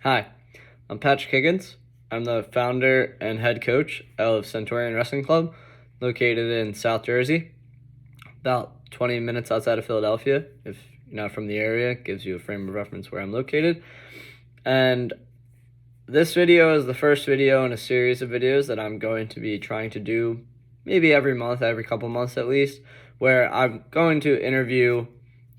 Hi, I'm Patrick Higgins. I'm the founder and head coach of Centurion Wrestling Club, located in South Jersey, about 20 minutes outside of Philadelphia. If you're not from the area, it gives you a frame of reference where I'm located. And this video is the first video in a series of videos that I'm going to be trying to do maybe every month, every couple months at least, where I'm going to interview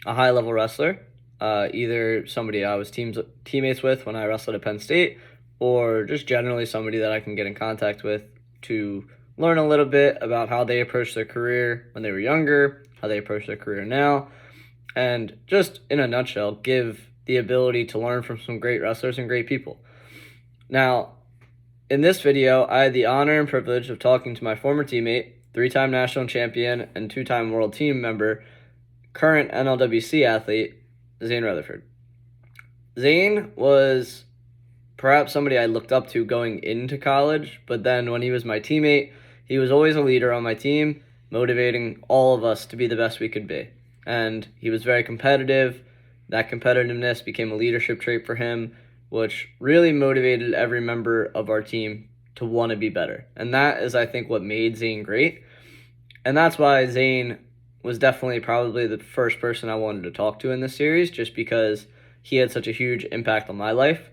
a high-level wrestler, either somebody I was teammates with when I wrestled at Penn State, or just generally somebody that I can get in contact with to learn a little bit about how they approached their career when they were younger, how they approach their career now, and just in a nutshell, give the ability to learn from some great wrestlers and great people. Now, in this video, I had the honor and privilege of talking to my former teammate, three-time national champion and two-time world team member, current NLWC athlete, Zain Retherford. Zain was perhaps somebody I looked up to going into college, but then when he was my teammate, he was always a leader on my team, motivating all of us to be the best we could be. And he was very competitive. That competitiveness became a leadership trait for him, which really motivated every member of our team to want to be better. And that is, I think, what made Zain great. And that's why Zain was definitely probably the first person I wanted to talk to in this series, just because he had such a huge impact on my life.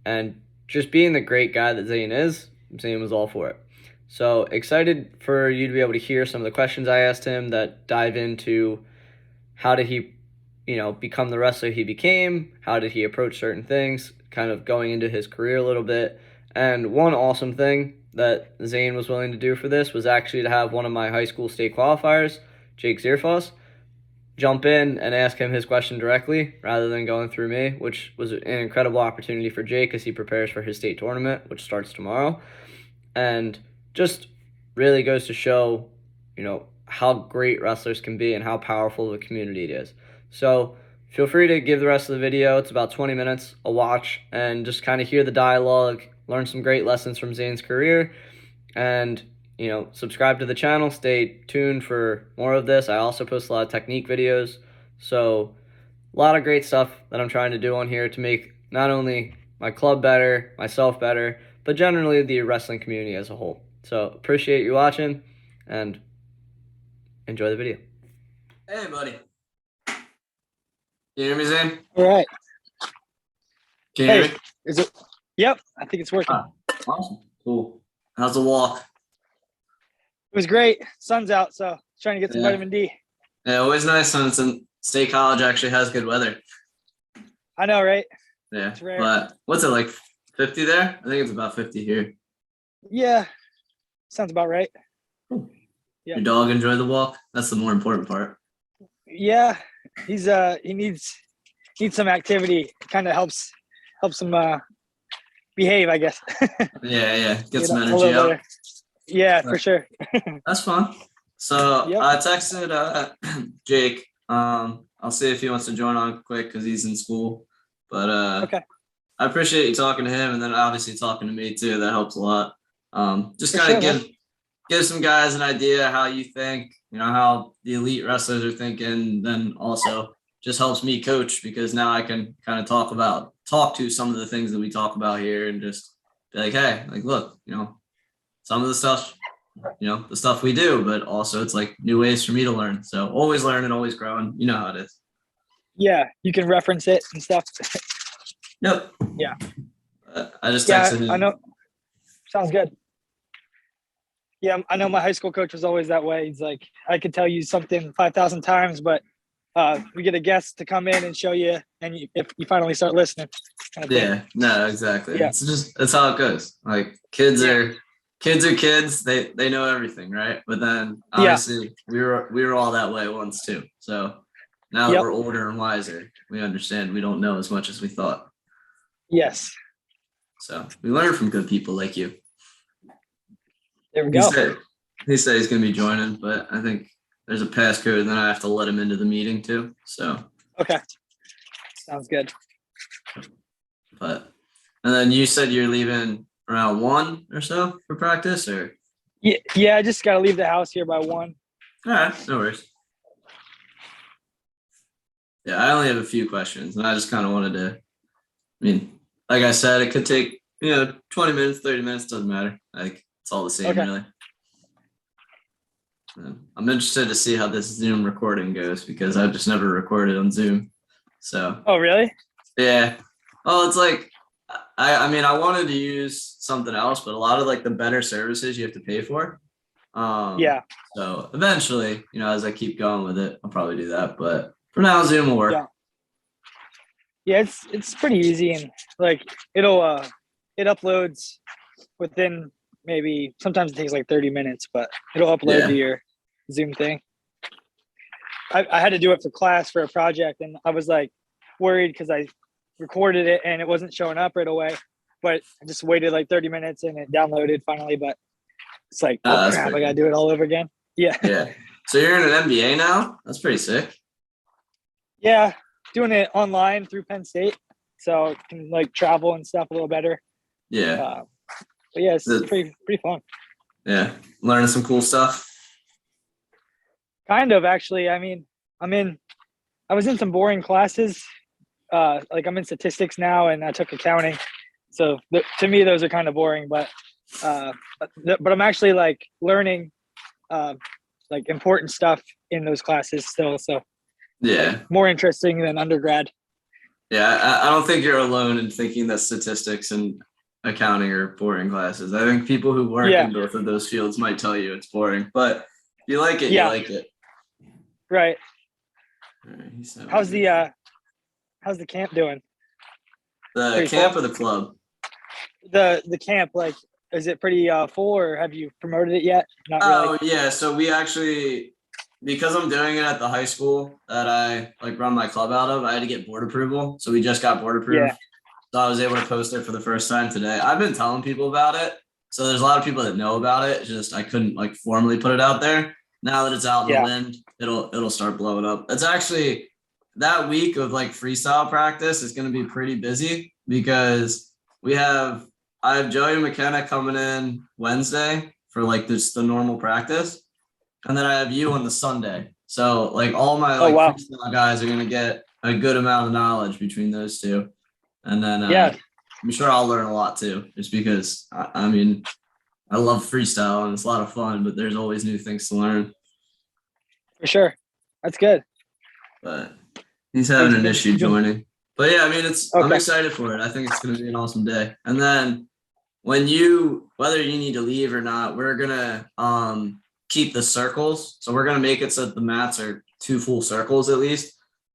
And just being the great guy that Zain is, Zain was all for it. So excited for you to be able to hear some of the questions I asked him that dive into how did he, become the wrestler he became, how did he approach certain things, kind of going into his career a little bit. And one awesome thing that Zain was willing to do for this was actually to have one of my high school state qualifiers, Jake Zearfoss, jump in and ask him his question directly rather than going through me, which was an incredible opportunity for Jake as he prepares for his state tournament, which starts tomorrow. And just really goes to show, how great wrestlers can be and how powerful of a community it is. So feel free to give the rest of the video. It's about 20 minutes a watch and just kind of hear the dialogue, learn some great lessons from Zain's career, and subscribe to the channel. Stay tuned for more of this. I also post a lot of technique videos. So a lot of great stuff that I'm trying to do on here to make not only my club better, myself better, but generally the wrestling community as a whole. So appreciate you watching and enjoy the video. Hey, buddy. Can you hear me, Zain? All right. Can you hear me? Is it? Yep, I think it's working. Awesome. Cool. How's the walk? It was great. Sun's out, so trying to get some vitamin D. Yeah, always nice when it's in State College actually has good weather. I know, right? Yeah. It's rare. But what's it, like 50 there? I think it's about 50 here. Yeah. Sounds about right. Cool. Yeah. Your dog enjoy the walk? That's the more important part. Yeah. He needs some activity. Kind of helps him behave, I guess. Yeah. Get some energy out. Yeah, for sure. That's fun. So Yep. I texted Jake. I'll see if he wants to join on quick because he's in school. But Okay. I appreciate you talking to him and then obviously talking to me too. That helps a lot. Just For kind of sure, give some guys an idea how you think, how the elite wrestlers are thinking. Then also just helps me coach because now I can kind of talk to some of the things that we talk about here and just be like, hey, like, look, some of the stuff, the stuff we do, but also it's like new ways for me to learn. So always learning, always growing. You know how it is. Yeah, you can reference it and stuff. Yep. Yeah. I just texted him. I know. Sounds good. Yeah, I know my high school coach was always that way. He's like, I could tell you something 5,000 times, but we get a guest to come in and show you, and if you finally start listening. Kind of Yeah, no, exactly. Yeah. It's how it goes. Like kids are kids. They know everything, right? But then obviously we were all that way once too. So now that we're older and wiser, we understand we don't know as much as we thought. Yes. So we learn from good people like you. There we go. He said he's going to be joining, but I think there's a passcode, and then I have to let him into the meeting too. So okay, sounds good. And then you said you're leaving around 1 or so for practice, or? Yeah, I just got to leave the house here by 1. All right, no worries. Yeah, I only have a few questions, and I just kind of wanted to. like I said, it could take 20 minutes, 30 minutes, doesn't matter. Like it's all the same, Okay. really. I'm interested to see how this Zoom recording goes because I've just never recorded on Zoom. So. Oh, really? Yeah. Well, it's like I mean I wanted to use something else, but a lot of like the better services you have to pay for. Yeah. So eventually, as I keep going with it, I'll probably do that. But for now, Zoom will work. Yeah, it's pretty easy, and like it uploads within maybe sometimes it takes like 30 minutes, but it'll upload to your Zoom thing. I had to do it for class for a project, and I was like worried because I recorded it and it wasn't showing up right away, but I just waited like 30 minutes and it downloaded finally. But it's like, oh crap, I gotta do it all over again. Yeah. Yeah. So you're in an MBA now? That's pretty sick. Yeah, doing it online through Penn State, so I can like travel and stuff a little better. Yeah. But yeah, it's pretty fun. Yeah, learning some cool stuff. Kind of, actually. I mean, I was in some boring classes. Like I'm in statistics now, and I took accounting. So to me, those are kind of boring. But I'm actually like learning like important stuff in those classes still. So like, more interesting than undergrad. Yeah, I don't think you're alone in thinking that statistics and accounting are boring classes. I think people who work in both of those fields might tell you it's boring, but if you like it, you like it. Right. Right, how's the camp doing? The camp or the club? The camp, like, is it pretty full, or have you promoted it yet? Not really. Oh yeah, so we actually, because I'm doing it at the high school that I like run my club out of, I had to get board approval. So we just got board approved. Yeah. So I was able to post it for the first time today. I've been telling people about it. So there's a lot of people that know about it. It's just I couldn't like formally put it out there. Now that it's out in the wind, it'll start blowing up. It's actually that week of like freestyle practice is going to be pretty busy because I have Joey McKenna coming in Wednesday for like just the normal practice. And then I have you on the Sunday. So like all my freestyle guys are going to get a good amount of knowledge between those two. And then I'm sure I'll learn a lot too, just because I mean, I love freestyle and it's a lot of fun, but there's always new things to learn. For sure. That's good. But he's having an issue joining. But yeah, I mean, I'm excited for it. I think it's going to be an awesome day. And then whether you need to leave or not, we're going to keep the circles. So we're going to make it so that the mats are 2 full circles at least.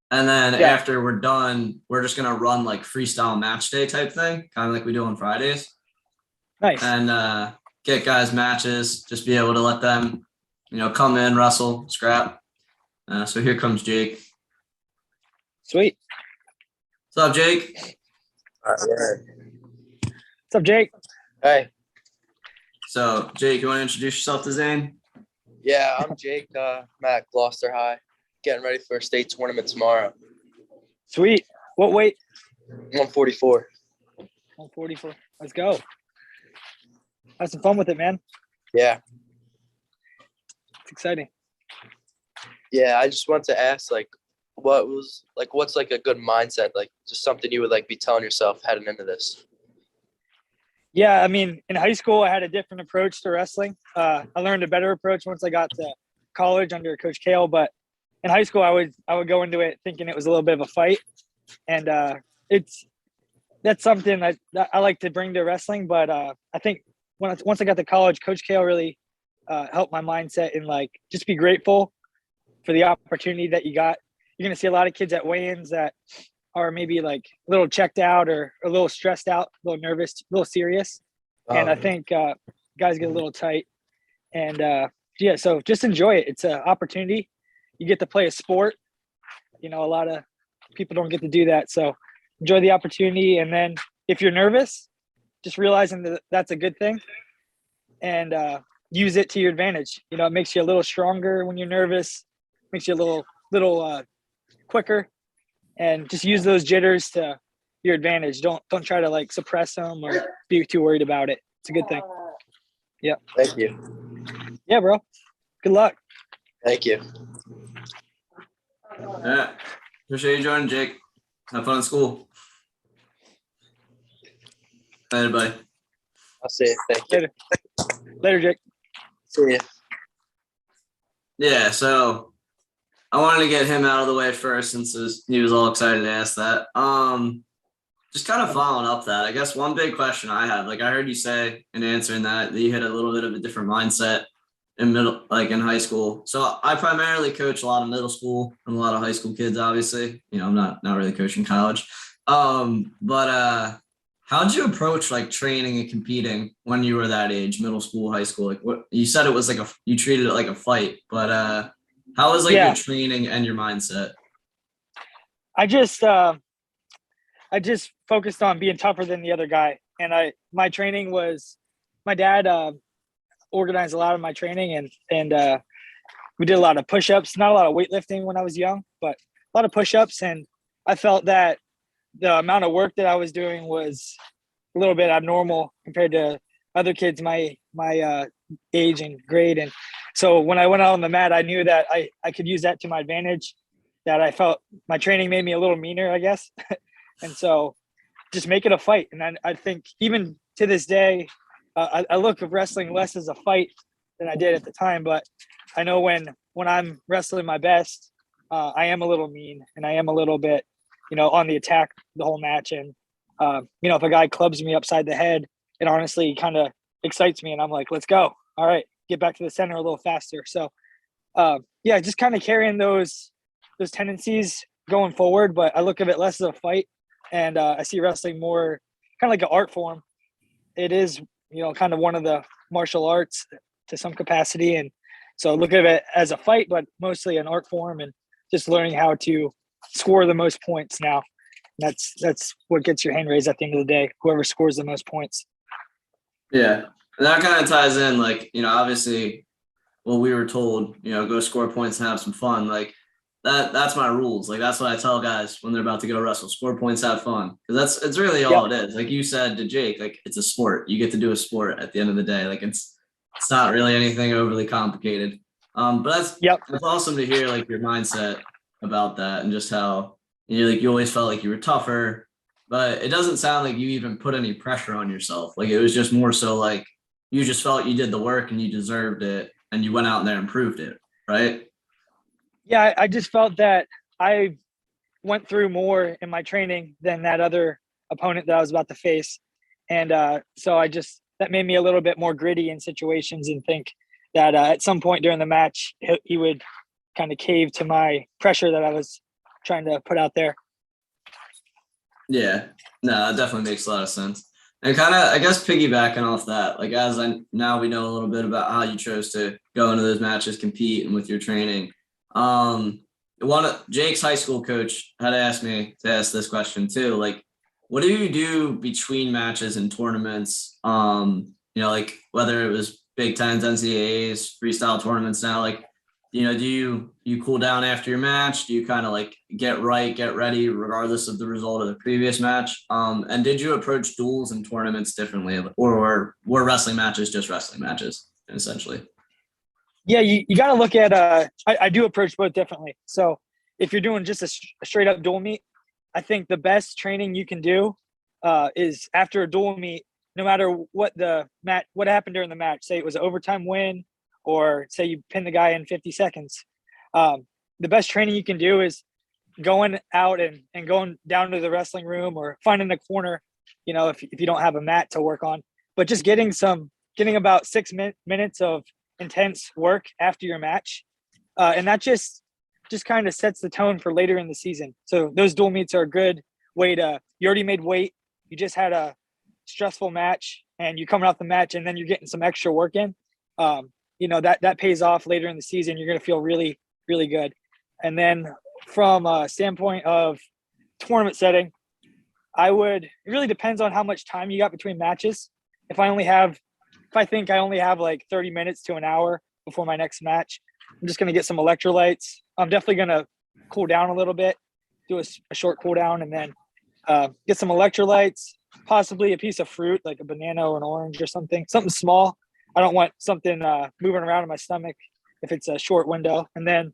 And then after we're done, we're just going to run like freestyle match day type thing, kind of like we do on Fridays. Nice. And get guys matches, just be able to let them, come in, wrestle, scrap. So here comes Jake. Sweet. What's up, Jake? All right. What's up, Jake? Hey. So, Jake, you want to introduce yourself to Zain? Yeah, I'm Jake. I'm at Gloucester High, getting ready for a state tournament tomorrow. Sweet. What weight? 144. 144. Let's go. Have some fun with it, man. Yeah. It's exciting. Yeah, I just want to ask, like, what's like a good mindset, like just something you would like be telling yourself heading into this? Yeah, I mean, in high school, I had a different approach to wrestling. I learned a better approach once I got to college under Coach Kale. But in high school, I would go into it thinking it was a little bit of a fight, and that's something that I like to bring to wrestling. But I think once I got to college, Coach Kale really helped my mindset and like just be grateful for the opportunity that you got. You're gonna see a lot of kids at weigh-ins that are maybe like a little checked out or a little stressed out, a little nervous, a little serious. And I think guys get a little tight. And so just enjoy it. It's an opportunity. You get to play a sport. A lot of people don't get to do that. So enjoy the opportunity. And then if you're nervous, just realizing that that's a good thing and use it to your advantage. It makes you a little stronger when you're nervous, makes you a little quicker, and just use those jitters to your advantage. Don't try to like suppress them or be too worried about it. It's a good thing. Yeah. Thank you. Yeah, bro. Good luck. Thank you. Yeah. Appreciate you joining, Jake. Have fun in school. Later, buddy. I'll see you. Thank you. Later, Jake. See you. Yeah, so I wanted to get him out of the way first since he was all excited to ask that. Just kind of following up that, I guess one big question I have, like I heard you say in answering that you had a little bit of a different mindset in in high school. So I primarily coach a lot of middle school and a lot of high school kids, obviously. I'm not really coaching college. But how'd you approach like training and competing when you were that age, middle school, high school? Like what you said, it was like you treated it like a fight, but how was like your training and your mindset? I just focused on being tougher than the other guy. And my training was, my dad organized a lot of my training and we did a lot of push-ups, not a lot of weightlifting when I was young, but a lot of push-ups. And I felt that the amount of work that I was doing was a little bit abnormal compared to other kids my age and grade. And so when I went out on the mat, I knew that I could use that to my advantage, that I felt my training made me a little meaner, I guess. And so just make it a fight. And I think even to this day, I look at wrestling less as a fight than I did at the time. But I know when I'm wrestling my best, I am a little mean and I am a little bit, on the attack the whole match. And, if a guy clubs me upside the head, it honestly kind of excites me. And I'm like, let's go. All right, get back to the center a little faster. So, just kind of carrying those tendencies going forward. But I look at it less as a fight. And I see wrestling more kind of like an art form. It is, kind of one of the martial arts to some capacity. And so look at it as a fight, but mostly an art form and just learning how to score the most points now. That's what gets your hand raised at the end of the day, whoever scores the most points. Yeah. And that kind of ties in, like, obviously what we were told, go score points and have some fun. Like, that's my rules. Like, that's what I tell guys when they're about to go wrestle. Score points, have fun. Because it's really all it is. Like you said to Jake, like, it's a sport. You get to do a sport at the end of the day. Like, it's not really anything overly complicated. But that's awesome to hear, like, your mindset about that and just how, you always felt like you were tougher. But it doesn't sound like you even put any pressure on yourself. Like, it was just more so like you just felt you did the work and you deserved it and you went out there and proved it, right? Yeah, I just felt that I went through more in my training than that other opponent that I was about to face. And so that made me a little bit more gritty in situations and think that at some point during the match, he would kind of cave to my pressure that I was trying to put out there. Yeah, no, that definitely makes a lot of sense. And kind of, I guess, piggybacking off that, like, now we know a little bit about how you chose to go into those matches, compete, and with your training. Jake's high school coach had asked me to ask this question too. Like, what do you do between matches and tournaments? Like whether it was Big Tens, NCAAs, freestyle tournaments now, like, do you cool down after your match? Do you kind of like get ready regardless of the result of the previous match? And did you approach duels and tournaments differently, or were wrestling matches just wrestling matches essentially? Yeah, you got to look at I do approach both differently. So if you're doing just a straight up dual meet, I think the best training you can do is after a dual meet, no matter what happened during the match, say it was an overtime win or say you pin the guy in 50 seconds. The best training you can do is going out and going down to the wrestling room or finding a corner, if you don't have a mat to work on, but just getting about 6 minutes of intense work after your match. And that just kind of sets the tone for later in the season. So those dual meets are a good way you already made weight. You just had a stressful match and you're coming off the match and then you're getting some extra work in. That pays off later in the season. You're going to feel really, really good. And then from a standpoint of tournament setting, it really depends on how much time you got between matches. If I think I only have like 30 minutes to an hour before my next match, I'm just going to get some electrolytes. I'm definitely going to cool down a little bit, do a short cool down, and then get some electrolytes, possibly a piece of fruit like a banana or an orange or something small. I don't want something moving around in my stomach if it's a short window. And then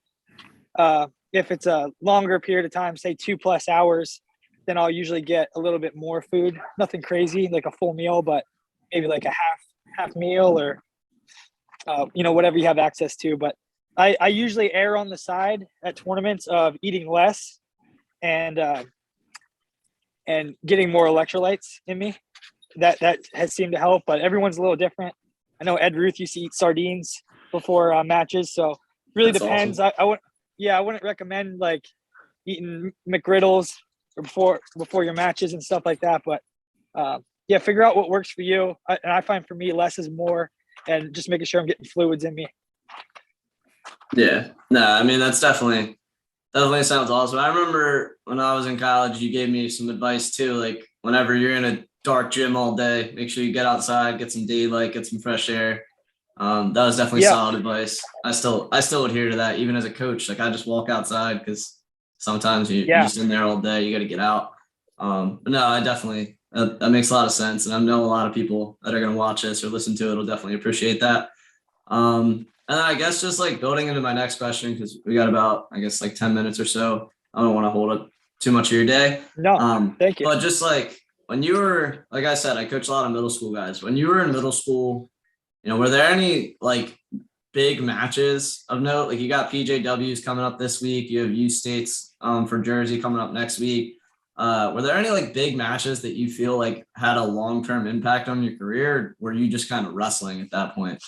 if it's a longer period of time, say 2+ hours, then I'll usually get a little bit more food. Nothing crazy, like a full meal, but maybe like a half meal or whatever you have access to. But I usually err on the side at tournaments of eating less and getting more electrolytes in me. That has seemed to help, but everyone's a little different. I know Ed Ruth used to eat sardines before matches, so really That's depends. awesome. I wouldn't recommend like eating McGriddles or before your matches and stuff like that. But figure out what works for you. And I find for me, less is more, and just making sure I'm getting fluids in me. Yeah. No, I mean, that's definitely sounds awesome. I remember when I was in college, you gave me some advice too. Like whenever you're in a dark gym all day, make sure you get outside, get some daylight, get some fresh air. That was definitely solid advice. I still adhere to that even as a coach. Like I just walk outside because sometimes you're just in there all day. You got to get out. But no, I definitely, that makes a lot of sense. And I know a lot of people that are going to watch this or listen to it will definitely appreciate that. And I guess just like building into my next question, because we got about, I guess, like 10 minutes or so. I don't want to hold up too much of your day. No, thank you. But just like when you were, like I said, I coach a lot of middle school guys. When you were in middle school, were there any like big matches of note? Like you got PJWs coming up this week. You have U States for Jersey coming up next week. Were there any like big matches that you feel like had a long-term impact on your career? Or were you just kind of wrestling at that point?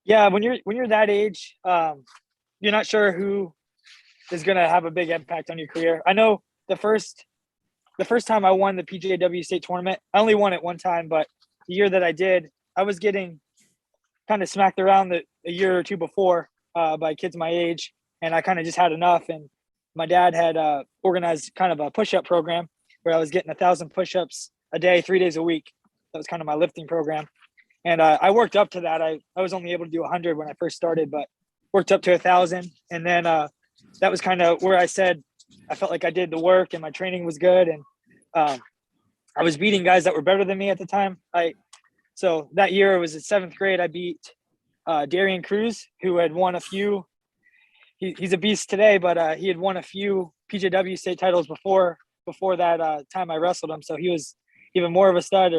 Yeah, when you're that age, you're not sure who is going to have a big impact on your career. I know the first time I won the PJW state tournament, I only won it one time, but the year that I did, I was getting kind of smacked around a year or two before by kids my age, and I kind of just had enough. And my dad had organized kind of a push-up program where I was getting 1,000 push-ups a day, 3 days a week. That was kind of my lifting program. And I worked up to that. I was only able to do 100 when I first started, but worked up to 1,000. And then that was kind of where I said I felt like I did the work and my training was good. And I was beating guys that were better than me at the time. So that year, it was in 7th grade, I beat Darian Cruz, who had won a few. He's a beast today, but he had won a few PJW state titles before that time I wrestled him. So he was even more of a stud,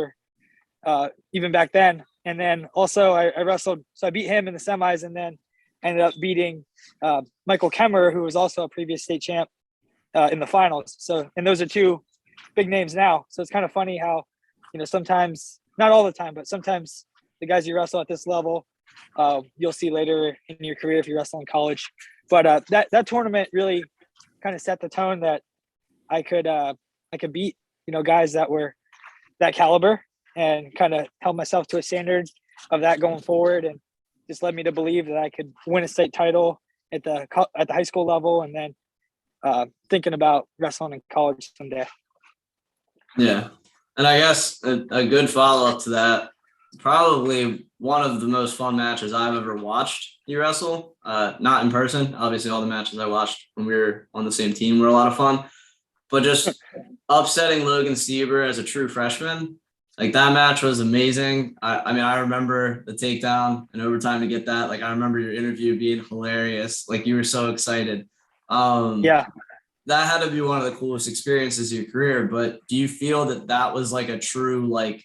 even back then. And then also I wrestled, so I beat him in the semis and then ended up beating Michael Kemmer, who was also a previous state champ in the finals. So, and those are two big names now. So it's kind of funny how, sometimes, not all the time, but sometimes the guys you wrestle at this level, you'll see later in your career if you wrestle in college. But that tournament really kind of set the tone that I could beat, guys that were that caliber, and kind of held myself to a standard of that going forward, and just led me to believe that I could win a state title at the high school level, and then thinking about wrestling in college someday. Yeah. And I guess a good follow-up to that, probably one of the most fun matches I've ever watched you wrestle, not in person. Obviously, all the matches I watched when we were on the same team were a lot of fun. But just upsetting Logan Steiber as a true freshman, like that match was amazing. I mean, I remember the takedown and overtime to get that. Like, I remember your interview being hilarious. Like, you were so excited. Yeah. That had to be one of the coolest experiences of your career. But do you feel that was like a true, like,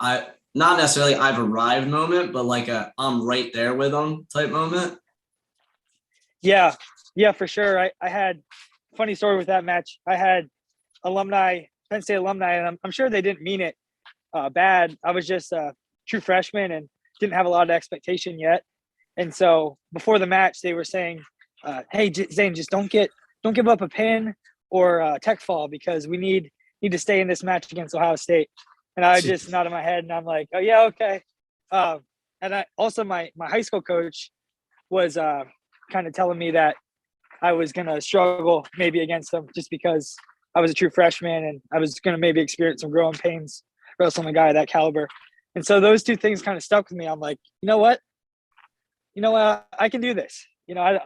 not necessarily I've arrived moment, but like I'm right there with them type moment? Yeah, for sure. I had funny story with that match. I had Penn State alumni, and I'm sure they didn't mean it bad. I was just a true freshman and didn't have a lot of expectation yet. And so before the match, they were saying, "Hey, Zain, just don't give up a pin or a tech fall because we need to stay in this match against Ohio State." And I just nodded my head, and I'm like, "Oh yeah, okay." And I also my high school coach was kind of telling me that I was gonna struggle maybe against them just because I was a true freshman and I was gonna maybe experience some growing pains wrestling a guy of that caliber. And so those two things kind of stuck with me. I'm like, you know what, I can do this. I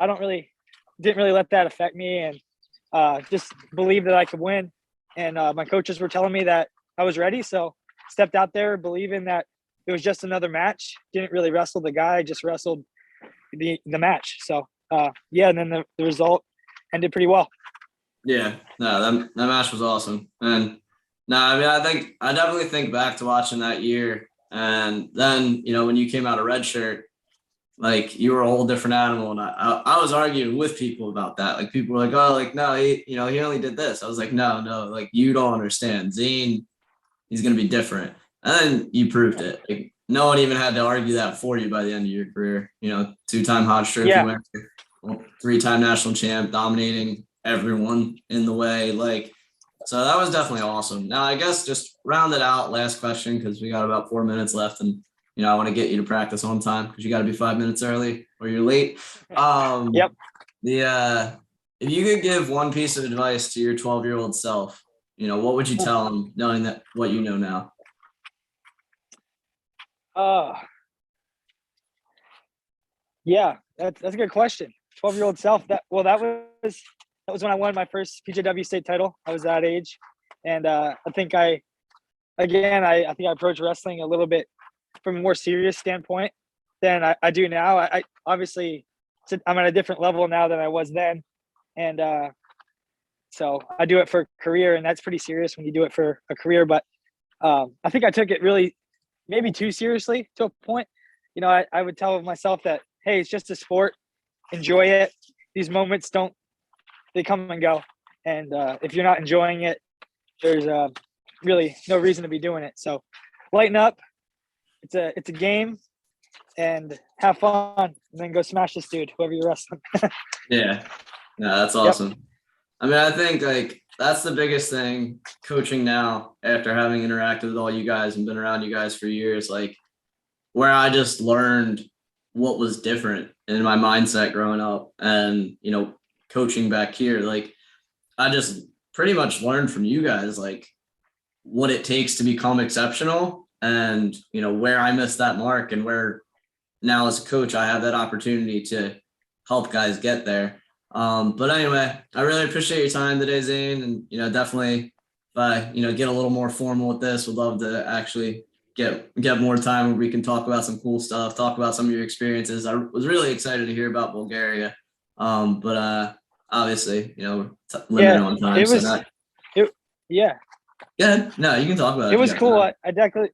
didn't really let that affect me, and just believe that I could win. And my coaches were telling me that I was ready, so stepped out there believing that it was just another match. Didn't really wrestle the guy, just wrestled the match. So and then the result ended pretty well. Yeah, no, that match was awesome. And no, I mean, I definitely think back to watching that year. And then, when you came out of red shirt, like you were a whole different animal. And I was arguing with people about that. Like people were like, oh, like, no, he only did this. I was like, no, like you don't understand. Zain, he's going to be different. And then you proved it. Like, no one even had to argue that for you by the end of your career. 2-time Hodge Trophy winner, 3-time national champ, dominating everyone in the way. Like, so that was definitely awesome. Now, I guess just round it out. Last question, because we got about 4 minutes left, and I want to get you to practice on time because you got to be 5 minutes early or you're late. Yep. If you could give one piece of advice to your 12-year-old self, what would you tell him, knowing that what you know now? Yeah, that's a good question. 12-year-old self. That was when I won my first PJW state title. I was that age, and I think I approach wrestling a little bit from a more serious standpoint than I do now. I obviously I'm at a different level now than I was then, and so I do it for a career, and that's pretty serious when you do it for a career. But I think I took it really maybe too seriously to a point. I would tell myself that, hey, it's just a sport. Enjoy it. These moments they come and go. And if you're not enjoying it, there's really no reason to be doing it. So lighten up. It's a game, and have fun, and then go smash this dude, whoever you're wrestling. Yeah. No, that's awesome. Yep. I mean, I think like that's the biggest thing coaching now after having interacted with all you guys and been around you guys for years, like where I just learned what was different in my mindset growing up and, coaching back here. Like I just pretty much learned from you guys, like what it takes to become exceptional and, where I missed that mark and where now as a coach, I have that opportunity to help guys get there. But anyway, I really appreciate your time today, Zain. And, definitely if I, get a little more formal with this, would love to actually get more time where we can talk about some cool stuff, talk about some of your experiences. I was really excited to hear about Bulgaria. But obviously, limited on time. Yeah. Yeah. No, you can talk about it. It was cool. I definitely.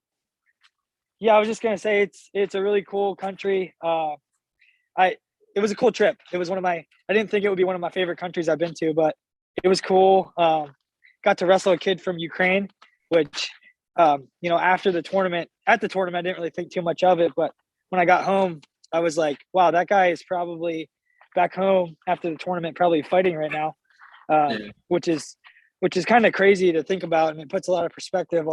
Yeah, I was just gonna say it's a really cool country. It was a cool trip. It was I didn't think it would be one of my favorite countries I've been to, but it was cool. Got to wrestle a kid from Ukraine, which, after the tournament, I didn't really think too much of it. But when I got home, I was like, wow, that guy is probably back home after the tournament, probably fighting right now, which is kind of crazy to think about. And it puts a lot of perspective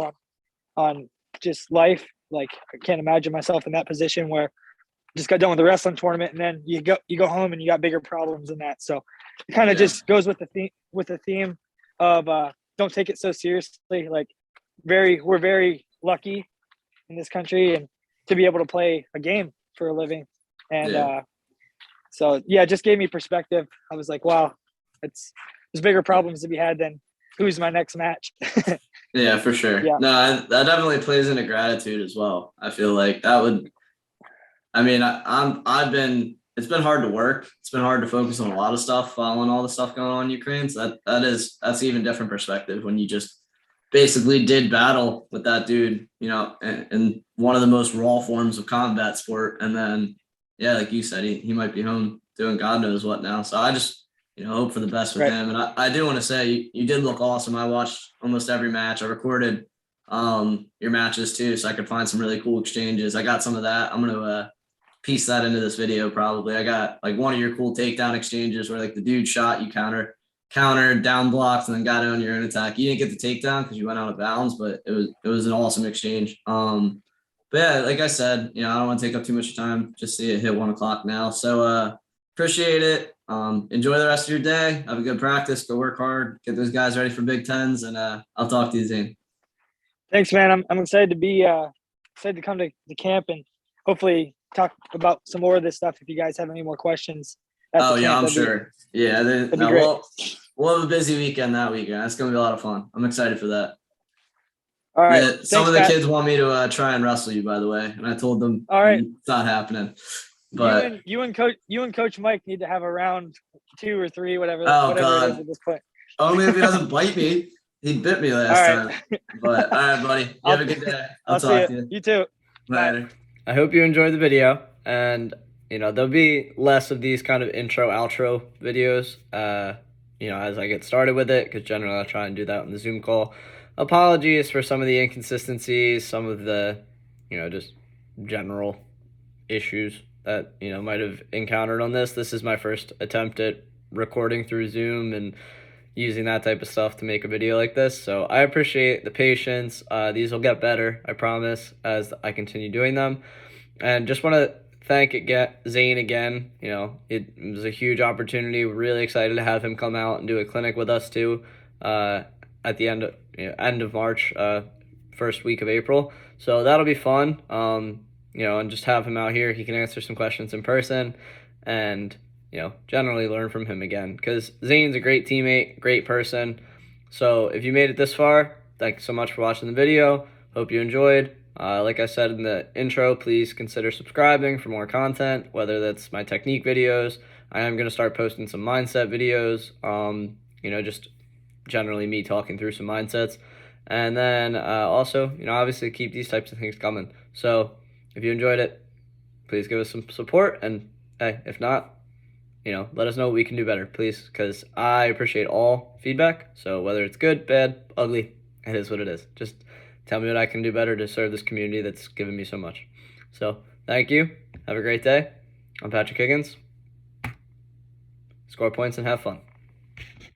on just life. Like I can't imagine myself in that position where I just got done with the wrestling tournament and then you go home and you got bigger problems than that. So it kind of just goes with the theme of don't take it so seriously. Like we're very lucky in this country and to be able to play a game for a living. And so it just gave me perspective. I was like, wow, there's bigger problems to be had than who's my next match. Yeah, for sure. Yeah. No, that definitely plays into gratitude as well. I feel like that would, I mean, it's been hard to work. It's been hard to focus on a lot of stuff, following all the stuff going on in Ukraine. So that's even different perspective when you just basically did battle with that dude, in one of the most raw forms of combat sport. And then, like you said, he might be home doing God knows what now. So I just, hope for the best with him. And I do want to say you did look awesome. I watched almost every match. I recorded your matches too, so I could find some really cool exchanges. I got some of that. I'm going to piece that into this video probably. I got like one of your cool takedown exchanges where like the dude shot, you countered, down blocked, and then got on your own attack. You didn't get the takedown because you went out of bounds, but it was an awesome exchange. But yeah, like I said, I don't want to take up too much time. Just see it hit 1 o'clock now. So appreciate it. Enjoy the rest of your day. Have a good practice. Go work hard. Get those guys ready for Big Tens, and I'll talk to you, Zain. Thanks, man. I'm excited to be excited to come to the camp and hopefully talk about some more of this stuff. If you guys have any more questions. I'm sure. We'll have a busy weekend that weekend. That's gonna be a lot of fun. I'm excited for that. All right. Some of the kids want me to try and wrestle you, by the way, and I told them it's not happening. But you and Coach Mike need to have a round 2 or 3, whatever. Oh whatever God! it is at this point. Only if he doesn't bite me. He bit me last All right. time. But all right, buddy. You have a good day. I'll see talk to you. you You too. later. I hope you enjoyed the video, and there'll be less of these kind of intro outro videos as I get started with it, because generally I'll try and do that on the Zoom call. Apologies for some of the inconsistencies, some of the just general issues that might have encountered on this. This is my first attempt at recording through Zoom and using that type of stuff to make a video like this, so I appreciate the patience. These will get better, I promise, as I continue doing them. And just want to thank Zain again. It was a huge opportunity. We're really excited to have him come out and do a clinic with us too at the end of March, first week of April, so that'll be fun. And just have him out here. He can answer some questions in person and generally learn from him again, because Zane's a great teammate, great person. So if you made it this far, thanks so much for watching the video. Hope you enjoyed. Like I said in the intro, please consider subscribing for more content, whether that's my technique videos. I am going to start posting some mindset videos, just generally me talking through some mindsets. And then also, obviously keep these types of things coming. So if you enjoyed it, please give us some support. And hey, if not, let us know what we can do better, please, because I appreciate all feedback. So whether it's good, bad, ugly, it is what it is. Just tell me what I can do better to serve this community that's given me so much. So thank you. Have a great day. I'm Patrick Higgins. Score points and have fun.